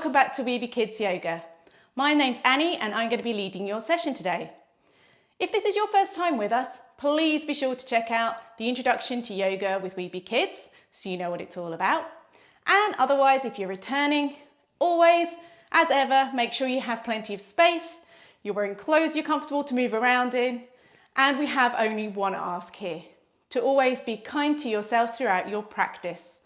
welcome back to Weeby Kids Yoga. My name's Annie and I'm going to be leading your session today. If this is your first time with us, please be sure to check out the Introduction to Yoga with Weeby Kids so you know what it's all about. And otherwise, if you're returning, always, as ever, make sure you have plenty of space, you're wearing clothes you're comfortable to move around in, and we have only one ask here, to always be kind to yourself throughout your practice.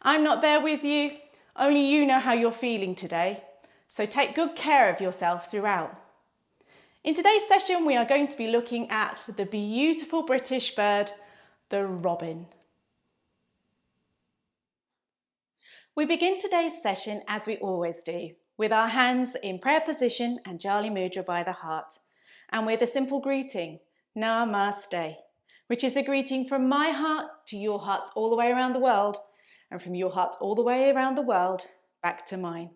I'm not there with you, only you know how you're feeling today, so take good care of yourself throughout. In today's session, we are going to be looking at the beautiful British bird, the robin. We begin today's session as we always do, with our hands in prayer position and Jali Mudra by the heart, and with a simple greeting, Namaste, which is a greeting from my heart to your hearts all the way around the world, and from your hearts all the way around the world back to mine.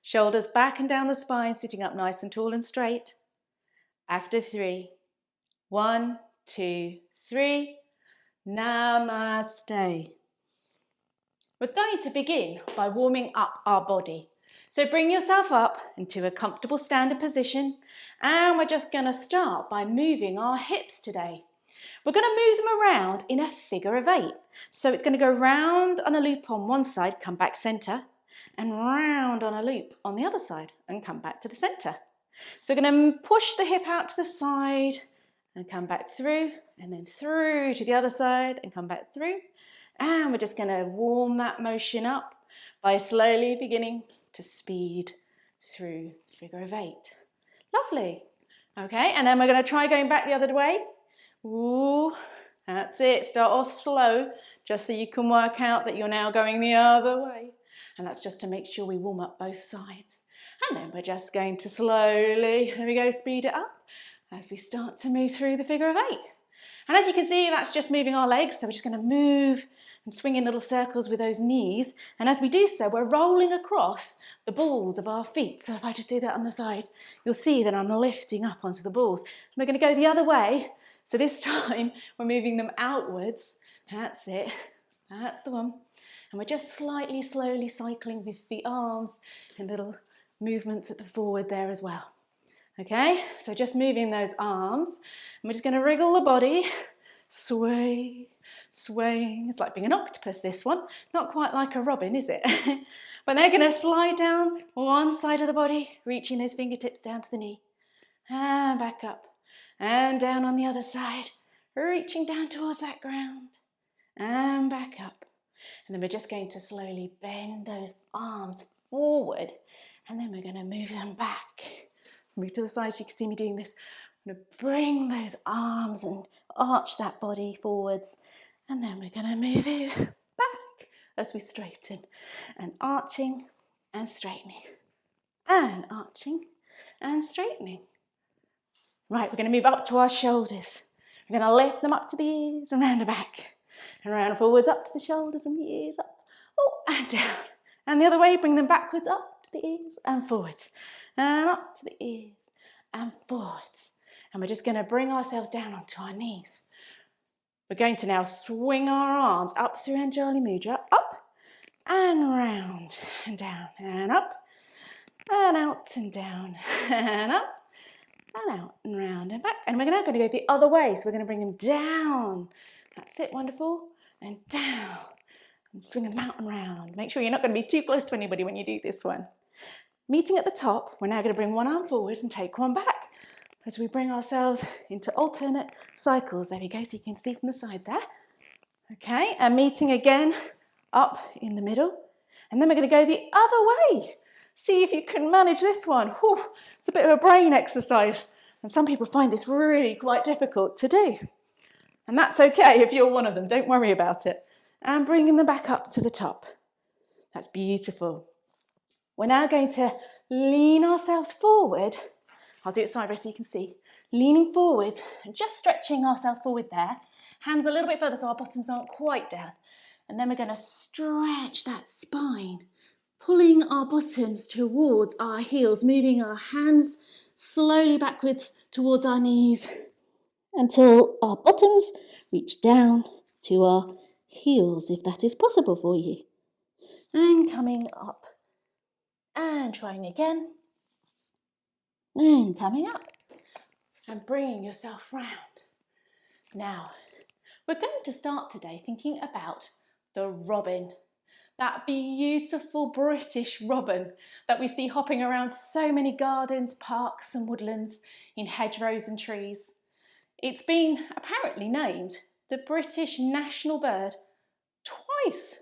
Shoulders back and down the spine, sitting up nice and tall and straight. After 3, 1, 2, 3, Namaste. We're going to begin by warming up our body. So bring yourself up into a comfortable standing position, and we're just going to start by moving our hips today. We're going to move them around in a figure of 8. So it's going to go round on a loop on one side, come back centre, and round on a loop on the other side and come back to the centre. So we're going to push the hip out to the side and come back through, and then through to the other side and come back through. And we're just going to warm that motion up by slowly beginning to speed through the figure of 8. Lovely. Okay, and then we're going to try going back the other way. Ooh, that's it. Start off slow, just so you can work out that you're now going the other way. And that's just to make sure we warm up both sides. And then we're just going to slowly, there we go, speed it up as we start to move through the figure of 8. And as you can see, that's just moving our legs. So we're just going to move and swing in little circles with those knees. And as we do so, we're rolling across the balls of our feet. So if I just do that on the side, you'll see that I'm lifting up onto the balls. And we're going to go the other way. So this time we're moving them outwards. That's it. That's the one. And we're just slightly, slowly cycling with the arms and little movements at the forward there as well. Okay, so just moving those arms. And we're just going to wriggle the body. Sway, swaying. It's like being an octopus, this one. Not quite like a robin, is it? But they're going to slide down one side of the body, reaching those fingertips down to the knee. And back up. And down on the other side, reaching down towards that ground. And back up. And then we're just going to slowly bend those arms forward. And then we're going to move them back. Move to the side so you can see me doing this. I'm going to bring those arms and arch that body forwards. And then we're going to move it back as we straighten. And arching and straightening. And arching and straightening. Right, we're going to move up to our shoulders. We're going to lift them up to the ears and round the back. And round forwards, up to the shoulders and the ears, up, oh, and down. And the other way, bring them backwards, up to the ears and forwards. And up to the ears and forwards. And we're just going to bring ourselves down onto our knees. We're going to now swing our arms up through Anjali Mudra, up and round and down and up and out and down and up and out and round and back. And we're now going to go the other way. So we're going to bring them down. That's it, wonderful. And down. And swing them out and round. Make sure you're not going to be too close to anybody when you do this one. Meeting at the top, we're now going to bring one arm forward and take one back as we bring ourselves into alternate cycles. There we go, so you can see from the side there. Okay, and meeting again up in the middle. And then we're going to go the other way. See if you can manage this one. Whew, it's a bit of a brain exercise. And some people find this really quite difficult to do. And that's okay if you're one of them. Don't worry about it. And bringing them back up to the top. That's beautiful. We're now going to lean ourselves forward. I'll do it sideways so you can see. Leaning forward and just stretching ourselves forward there. Hands a little bit further so our bottoms aren't quite down. And then we're going to stretch that spine, pulling our bottoms towards our heels, moving our hands slowly backwards towards our knees until our bottoms reach down to our heels, if that is possible for you. And coming up And trying again. And coming up. And bringing yourself round. Now, we're going to start today thinking about the robin. That beautiful British robin that we see hopping around so many gardens, parks and woodlands, in hedgerows and trees. It's been apparently named the British national bird twice.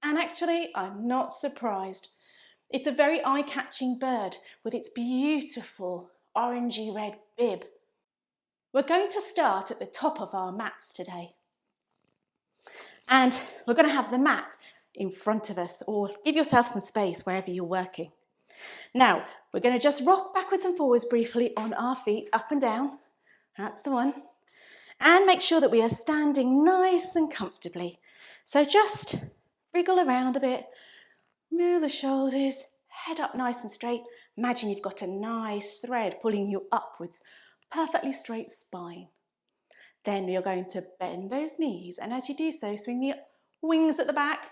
And actually, I'm not surprised. It's a very eye-catching bird with its beautiful orangey red bib. We're going to start at the top of our mats today. And we're going to have the mat in front of us, or give yourself some space wherever you're working. Now, we're going to just rock backwards and forwards briefly on our feet, up and down. That's the one. And make sure that we are standing nice and comfortably. So just wriggle around a bit, move the shoulders, head up nice and straight. Imagine you've got a nice thread pulling you upwards, perfectly straight spine. Then you're going to bend those knees, and as you do so, swing the wings at the back,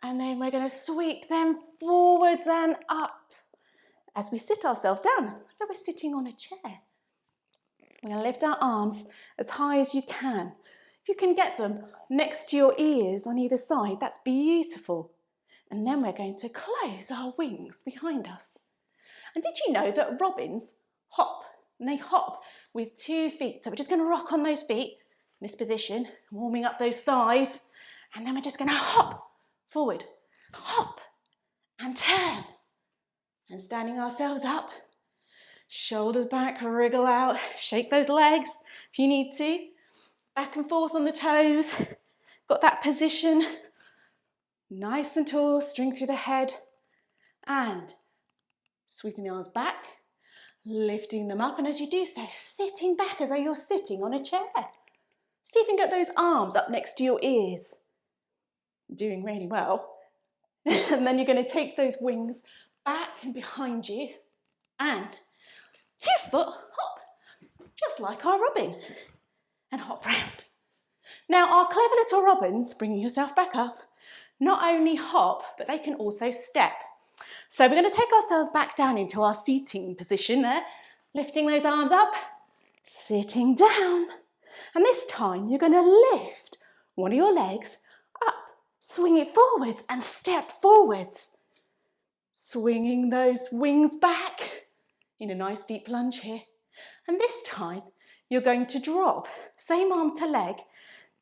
and then we're going to sweep them forwards and up as we sit ourselves down, so we're sitting on a chair. We're going to lift our arms as high as you can. If you can get them next to your ears on either side, that's beautiful. And then we're going to close our wings behind us. And did you know that robins hop? And they hop with 2 feet. So we're just going to rock on those feet in this position, warming up those thighs. And then we're just going to hop forward, hop and turn. And standing ourselves up, shoulders back, wriggle out, shake those legs if you need to. Back and forth on the toes. Got that position. Nice and tall, string through the head. And sweeping the arms back. Lifting them up, and as you do so, sitting back as though you're sitting on a chair. See if you can get those arms up next to your ears. Doing really well. And then you're going to take those wings back and behind you, and 2-foot hop, just like our robin, and hop round. Now, our clever little robins, bringing yourself back up, not only hop, but they can also step. So we're going to take ourselves back down into our seating position there, lifting those arms up, sitting down. And this time you're going to lift one of your legs up, swing it forwards and step forwards. Swinging those wings back in a nice deep lunge here. And this time you're going to drop, same arm to leg,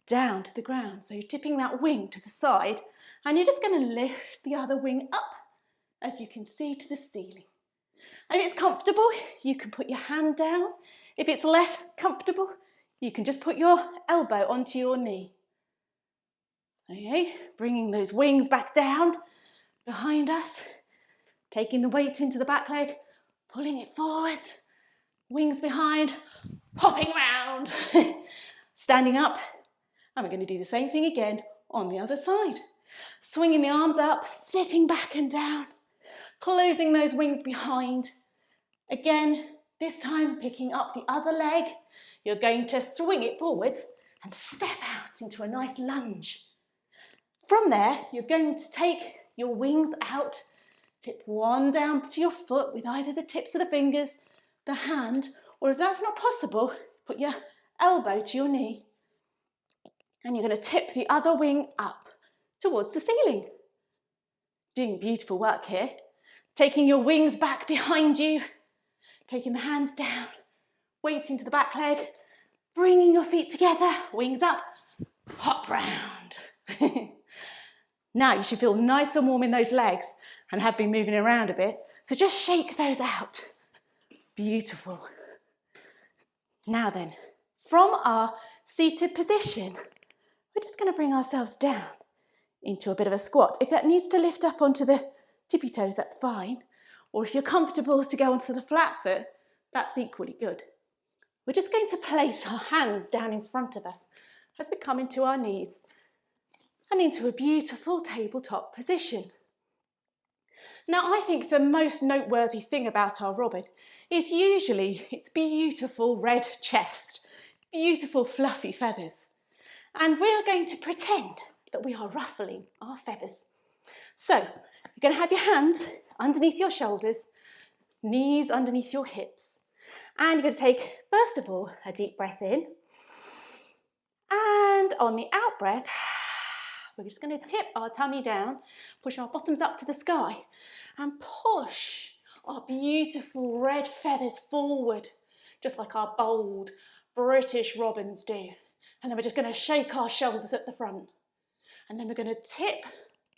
down to the ground. So you're tipping that wing to the side, and you're just going to lift the other wing up, as you can see, to the ceiling. And if it's comfortable, you can put your hand down. If it's less comfortable, you can just put your elbow onto your knee. Okay, bringing those wings back down behind us, taking the weight into the back leg, pulling it forward, wings behind, hopping round, standing up, and we're going to do the same thing again on the other side. Swinging the arms up, sitting back and down, closing those wings behind. Again, this time picking up the other leg, you're going to swing it forward and step out into a nice lunge. From there, you're going to take your wings out, tip one down to your foot with either the tips of the fingers, the hand, or if that's not possible, put your elbow to your knee. And you're going to tip the other wing up towards the ceiling. Doing beautiful work here. Taking your wings back behind you, taking the hands down, weight into the back leg, bringing your feet together, wings up, hop round. Now you should feel nice and warm in those legs and have been moving around a bit. So just shake those out. Beautiful. Now then, from our seated position, we're just going to bring ourselves down into a bit of a squat. If that needs to lift up onto the tippy toes, that's fine. Or if you're comfortable to go onto the flat foot, that's equally good. We're just going to place our hands down in front of us as we come into our knees and into a beautiful tabletop position. Now, I think the most noteworthy thing about our robin is usually its beautiful red chest, beautiful fluffy feathers. And we are going to pretend that we are ruffling our feathers. So you're going to have your hands underneath your shoulders, knees underneath your hips. And you're going to take, first of all, a deep breath in. And on the out breath, we're just going to tip our tummy down, push our bottoms up to the sky, and push our beautiful red feathers forward, just like our bold British robins do. And then we're just going to shake our shoulders at the front. And then we're going to tip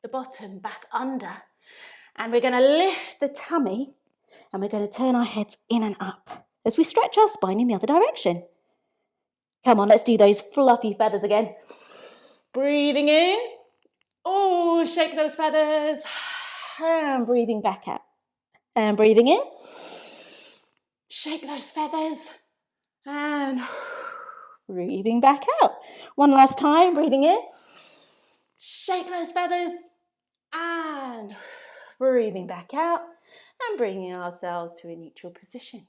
the bottom back under. And we're going to lift the tummy, and we're going to turn our heads in and up as we stretch our spine in the other direction. Come on, let's do those fluffy feathers again. Breathing in. Oh, shake those feathers. And breathing back out. And breathing in. Shake those feathers. And breathing back out. One last time, breathing in. Shake those feathers. And breathing back out. And bringing ourselves to a neutral position.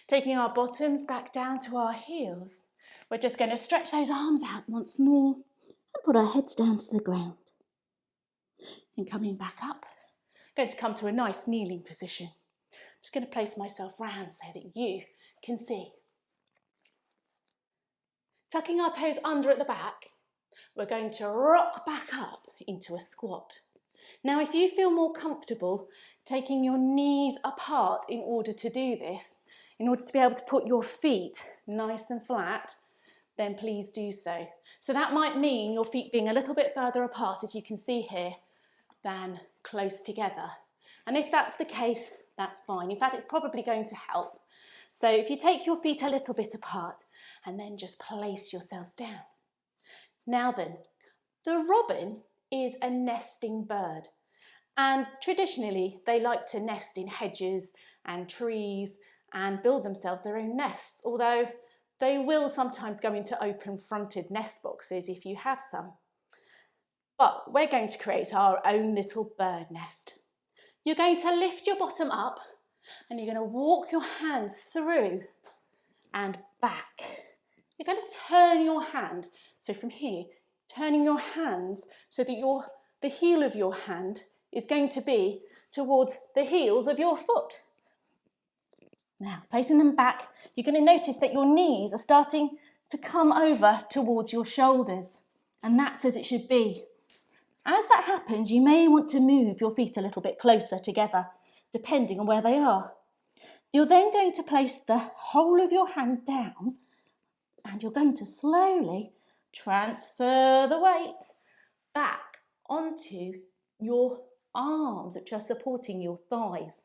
Taking our bottoms back down to our heels. We're just going to stretch those arms out once more and put our heads down to the ground. And coming back up, I'm going to come to a nice kneeling position. I'm just going to place myself round so that you can see. Tucking our toes under at the back, we're going to rock back up into a squat. Now, if you feel more comfortable taking your knees apart in order to do this, in order to be able to put your feet nice and flat, then please do so. So that might mean your feet being a little bit further apart, as you can see here, than close together. And if that's the case, that's fine. In fact, it's probably going to help. So if you take your feet a little bit apart and then just place yourselves down. Now then, the robin is a nesting bird. And traditionally, they like to nest in hedges and trees and build themselves their own nests, although they will sometimes go into open-fronted nest boxes if you have some. But we're going to create our own little bird nest. You're going to lift your bottom up and you're going to walk your hands through and back. You're going to turn your hand, so from here, turning your hands so that the heel of your hand is going to be towards the heels of your foot. Now, placing them back, you're going to notice that your knees are starting to come over towards your shoulders, and that's as it should be. As that happens, you may want to move your feet a little bit closer together, depending on where they are. You're then going to place the whole of your hand down, and you're going to slowly transfer the weight back onto your arms, which are supporting your thighs.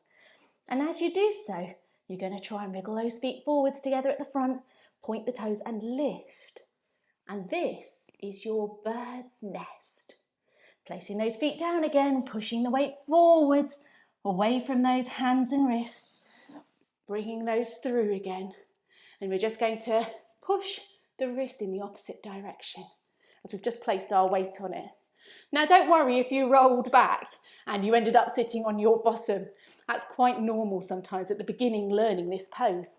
And as you do so, you're going to try and wriggle those feet forwards together at the front, point the toes and lift. And this is your bird's nest. Placing those feet down again, pushing the weight forwards, away from those hands and wrists, bringing those through again. And we're just going to push the wrist in the opposite direction as we've just placed our weight on it. Now, don't worry if you rolled back and you ended up sitting on your bottom. That's quite normal sometimes at the beginning learning this pose.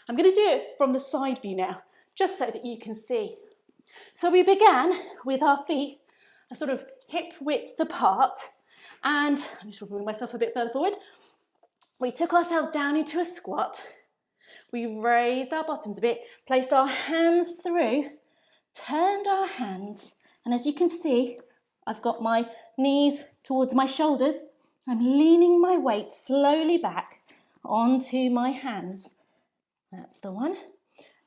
I'm going to do it from the side view now, just so that you can see. So we began with our feet a sort of hip width apart, and I'm just bring myself a bit further forward. We took ourselves down into a squat. We raised our bottoms a bit, placed our hands through, turned our hands, and as you can see, I've got my knees towards my shoulders. I'm leaning my weight slowly back onto my hands. That's the one.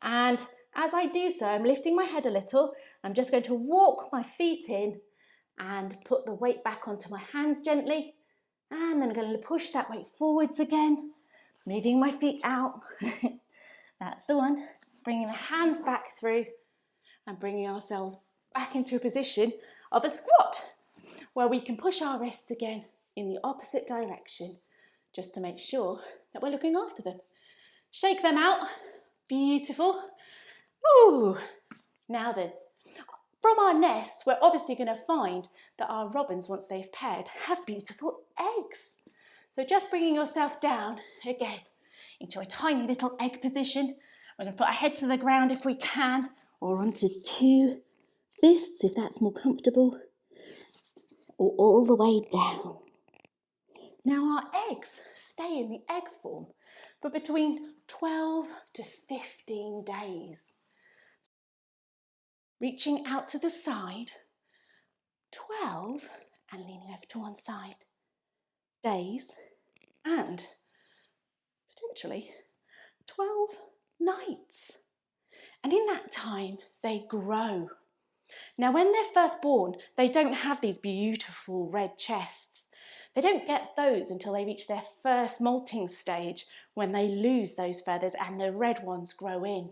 And as I do so, I'm lifting my head a little. I'm just going to walk my feet in and put the weight back onto my hands gently. And then I'm going to push that weight forwards again, moving my feet out. That's the one. Bringing the hands back through and bringing ourselves back into a position of a squat, where we can push our wrists again in the opposite direction, just to make sure that we're looking after them. Shake them out. Beautiful. Ooh. Now then, from our nests, we're obviously going to find that our robins, once they've paired, have beautiful eggs. So just bringing yourself down again into a tiny little egg position. We're going to put our head to the ground if we can, or onto two fists if that's more comfortable. or all the way down. Now our eggs stay in the egg form for between 12 to 15 days. Reaching out to the side, 12 and leaning over to one side, days and potentially 12 nights. And in that time, they grow. Now, when they're first born, they don't have these beautiful red chests. They don't get those until they reach their first molting stage, when they lose those feathers and the red ones grow in.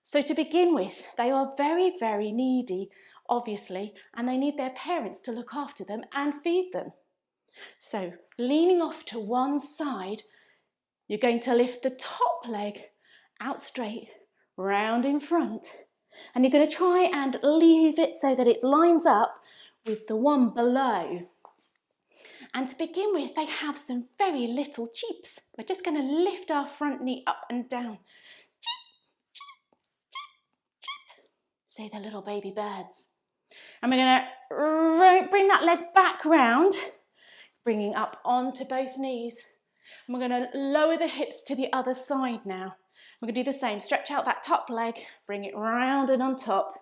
So to begin with, they are very, very needy, obviously, and they need their parents to look after them and feed them. So leaning off to one side, you're going to lift the top leg out straight, round in front, and you're going to try and leave it so that it lines up with the one below. And to begin with, they have some very little cheeps. We're just going to lift our front knee up and down. Say the little baby birds. And we're going to bring that leg back round, bringing up onto both knees. And we're going to lower the hips to the other side now. We're going to do the same. Stretch out that top leg, bring it round and on top,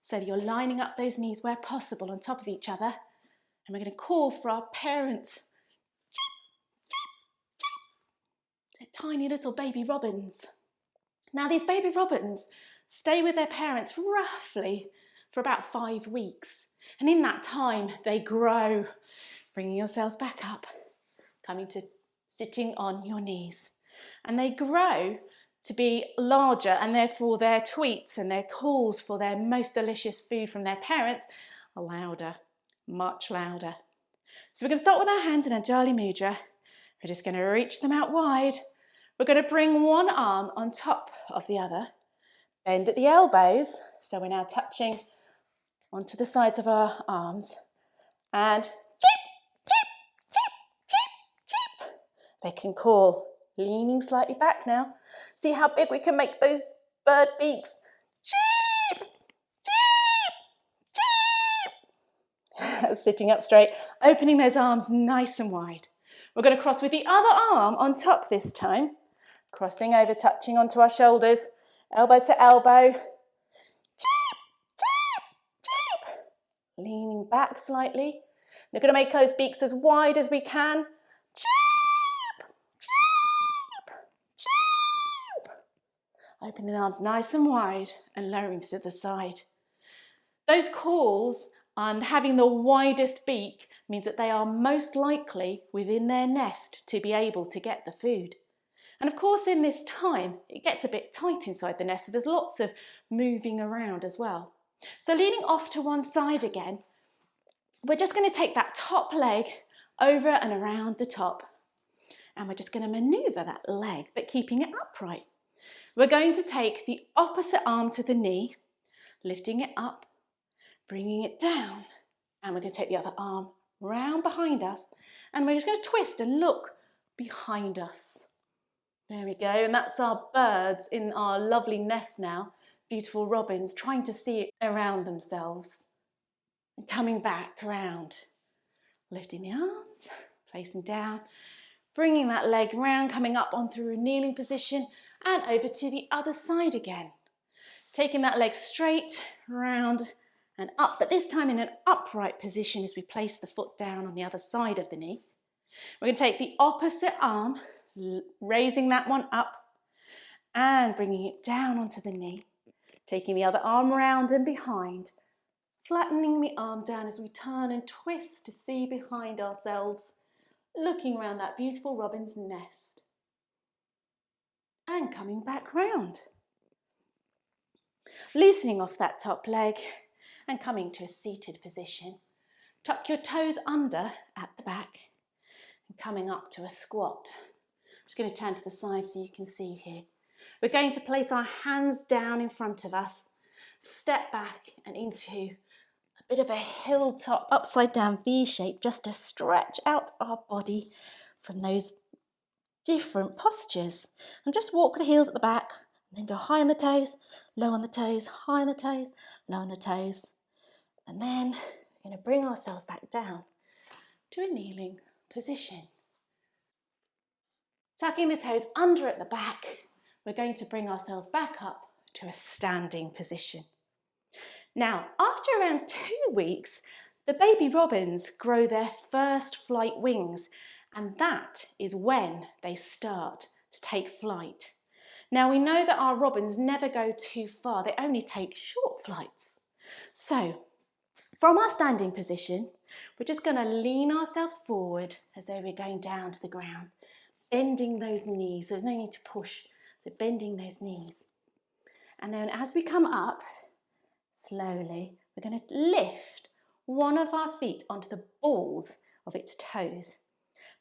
so that you're lining up those knees where possible on top of each other. And we're going to call for our parents. They're tiny little baby robins. Now these baby robins stay with their parents roughly for about 5 weeks. And in that time, they grow, bringing yourselves back up, coming to sitting on your knees. And they grow to be larger, and therefore their tweets and their calls for their most delicious food from their parents are louder, much louder. So we're going to start with our hands in Anjali Mudra. We're just going to reach them out wide. We're going to bring one arm on top of the other. Bend at the elbows, so we're now touching onto the sides of our arms. And cheep, cheep, cheep, cheep, cheep. They can call. Leaning slightly back now. See how big we can make those bird beaks. Cheep, cheep, cheep. Sitting up straight, opening those arms nice and wide. We're going to cross with the other arm on top this time. Crossing over, touching onto our shoulders, elbow to elbow. Cheep, cheep, cheep. Leaning back slightly. We're going to make those beaks as wide as we can. Cheep, cheep, cheep. Opening the arms nice and wide and lowering to the side. Those calls and having the widest beak means that they are most likely within their nest to be able to get the food. And of course, in this time, it gets a bit tight inside the nest, so there's lots of moving around as well. So leaning off to one side again, we're just going to take that top leg over and around the top. And we're just going to maneuver that leg, but keeping it upright. We're going to take the opposite arm to the knee, lifting it up, bringing it down. And we're going to take the other arm round behind us. And we're just going to twist and look behind us. There we go, and that's our birds in our lovely nest now, beautiful robins, trying to see it around themselves. And coming back around, lifting the arms, placing down, bringing that leg round, coming up onto a kneeling position, and over to the other side again. Taking that leg straight, round, and up, but this time in an upright position as we place the foot down on the other side of the knee. We're going to take the opposite arm, raising that one up and bringing it down onto the knee, taking the other arm round and behind, flattening the arm down as we turn and twist to see behind ourselves, looking around that beautiful robin's nest and coming back round. Loosening off that top leg and coming to a seated position. Tuck your toes under at the back and coming up to a squat. I'm just going to turn to the side so you can see here. We're going to place our hands down in front of us, step back and into a bit of a hilltop upside down V shape, just to stretch out our body from those different postures. And just walk the heels at the back, and then go high on the toes, low on the toes, high on the toes, low on the toes. And then We're going to bring ourselves back down to a kneeling position. Tucking the toes under at the back, we're going to bring ourselves back up to a standing position. Now, after around 2 weeks, the baby robins grow their first flight wings, and that is when they start to take flight. Now, we know that our robins never go too far, they only take short flights. So, from our standing position, we're just going to lean ourselves forward as though we're going down to the ground, bending those knees. There's no need to push, so bending those knees. And then as we come up, slowly, we're going to lift one of our feet onto the balls of its toes.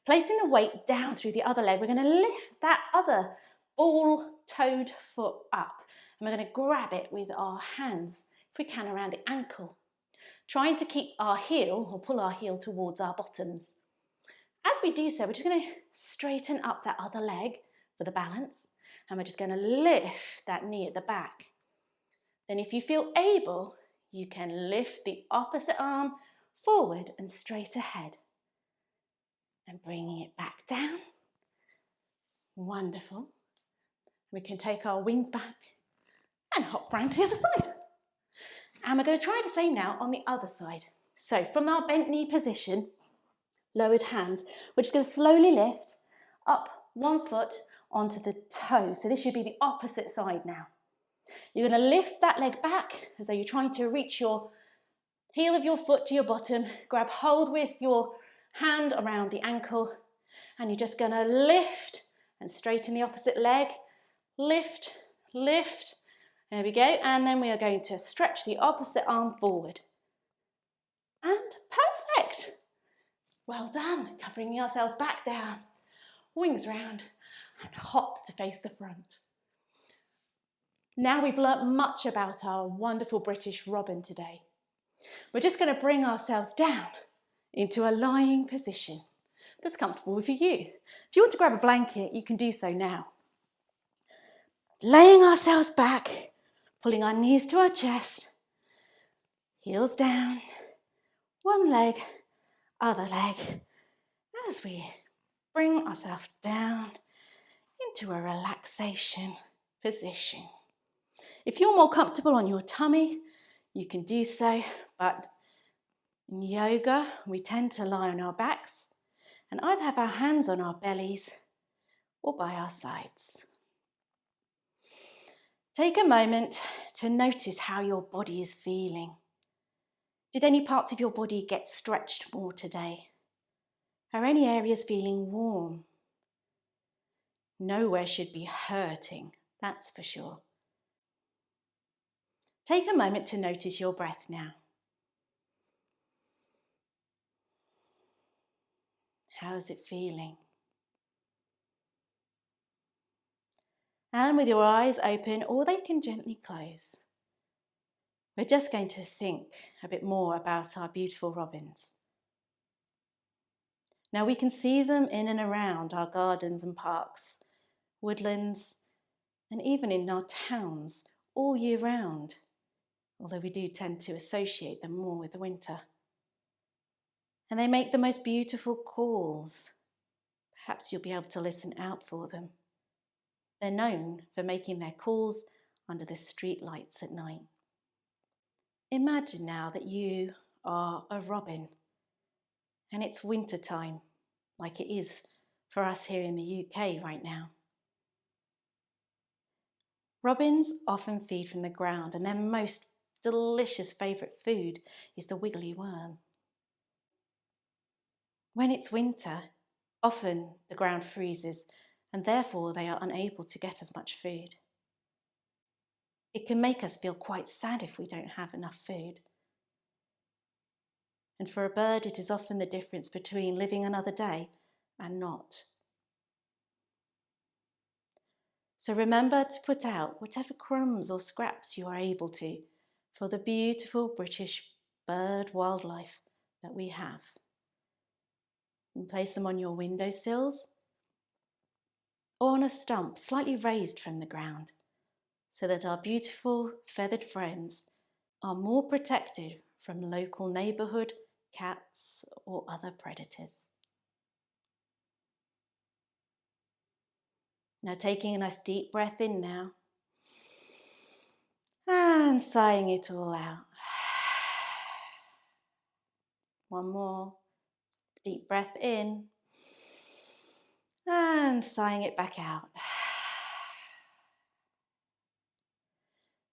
Placing the weight down through the other leg, we're going to lift that other ball-toed foot up. And we're going to grab it with our hands, if we can, around the ankle. Trying to keep our heel, or pull our heel towards our bottoms. As we do so, we're just going to straighten up that other leg for the balance. And we're just going to lift that knee at the back. Then if you feel able, you can lift the opposite arm forward and straight ahead. And bringing it back down. Wonderful. We can take our wings back and hop round to the other side. And we're going to try the same now on the other side. So from our bent knee position, lowered hands, we're just going to slowly lift up one foot onto the toe. So this should be the opposite side now. You're going to lift that leg back as though you're trying to reach your heel of your foot to your bottom. Grab hold with your hand around the ankle, and you're just going to lift and straighten the opposite leg. Lift, lift. There we go. And then we are going to stretch the opposite arm forward. And perfect. Well done. Bringing ourselves back down. Wings round and hop to face the front. Now we've learnt much about our wonderful British robin today. We're just going to bring ourselves down into a lying position that's comfortable for you. If you want to grab a blanket, you can do so now. Laying ourselves back, pulling our knees to our chest, heels down, one leg, other leg, as we bring ourselves down into a relaxation position. If you're more comfortable on your tummy, you can do so, but in yoga, we tend to lie on our backs and either have our hands on our bellies or by our sides. Take a moment to notice how your body is feeling. Did any parts of your body get stretched more today? Are any areas feeling warm? Nowhere should be hurting, that's for sure. Take a moment to notice your breath now. How is it feeling? And with your eyes open, or they can gently close, we're just going to think a bit more about our beautiful robins. Now we can see them in and around our gardens and parks, woodlands, and even in our towns all year round, although we do tend to associate them more with the winter. And they make the most beautiful calls. Perhaps you'll be able to listen out for them. They're known for making their calls under the street lights at night. Imagine now that you are a robin and it's winter time, like it is for us here in the UK right now. Robins often feed from the ground, and their most delicious favourite food is the wiggly worm. When it's winter, often the ground freezes and therefore they are unable to get as much food. It can make us feel quite sad if we don't have enough food. And for a bird, it is often the difference between living another day and not. So remember to put out whatever crumbs or scraps you are able to for the beautiful British bird wildlife that we have. And place them on your windowsills or on a stump slightly raised from the ground so that our beautiful feathered friends are more protected from local neighbourhood cats or other predators. Now taking a nice deep breath in now and sighing it all out. One more deep breath in and sighing it back out.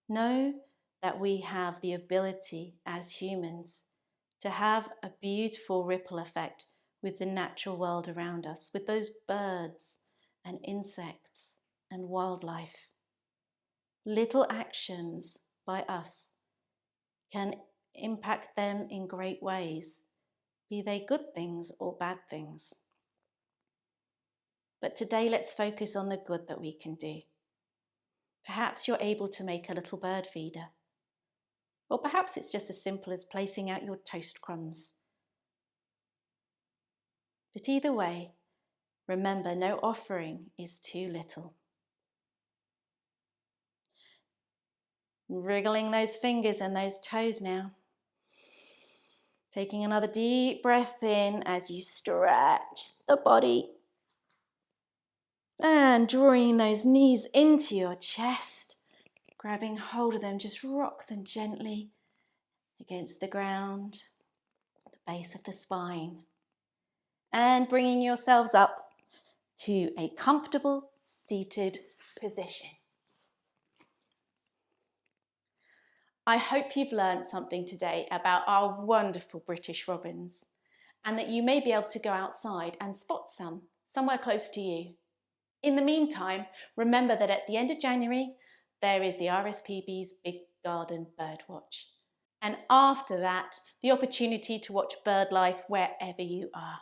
Know that we have the ability as humans to have a beautiful ripple effect with the natural world around us, with those birds and insects and wildlife. Little actions by us can impact them in great ways, be they good things or bad things. But today let's focus on the good that we can do. Perhaps you're able to make a little bird feeder. Or perhaps it's just as simple as placing out your toast crumbs. But either way, remember, no offering is too little. Wriggling those fingers and those toes now. Taking another deep breath in as you stretch the body. And drawing those knees into your chest. Grabbing hold of them, just rock them gently against the ground, the base of the spine. And bringing yourselves up to a comfortable seated position. I hope you've learned something today about our wonderful British robins and that you may be able to go outside and spot some somewhere close to you. In the meantime, remember that at the end of January, there is the RSPB's Big Garden Birdwatch. And after that, the opportunity to watch bird life wherever you are.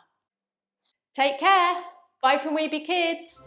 Take care. Bye from Weeby Kids.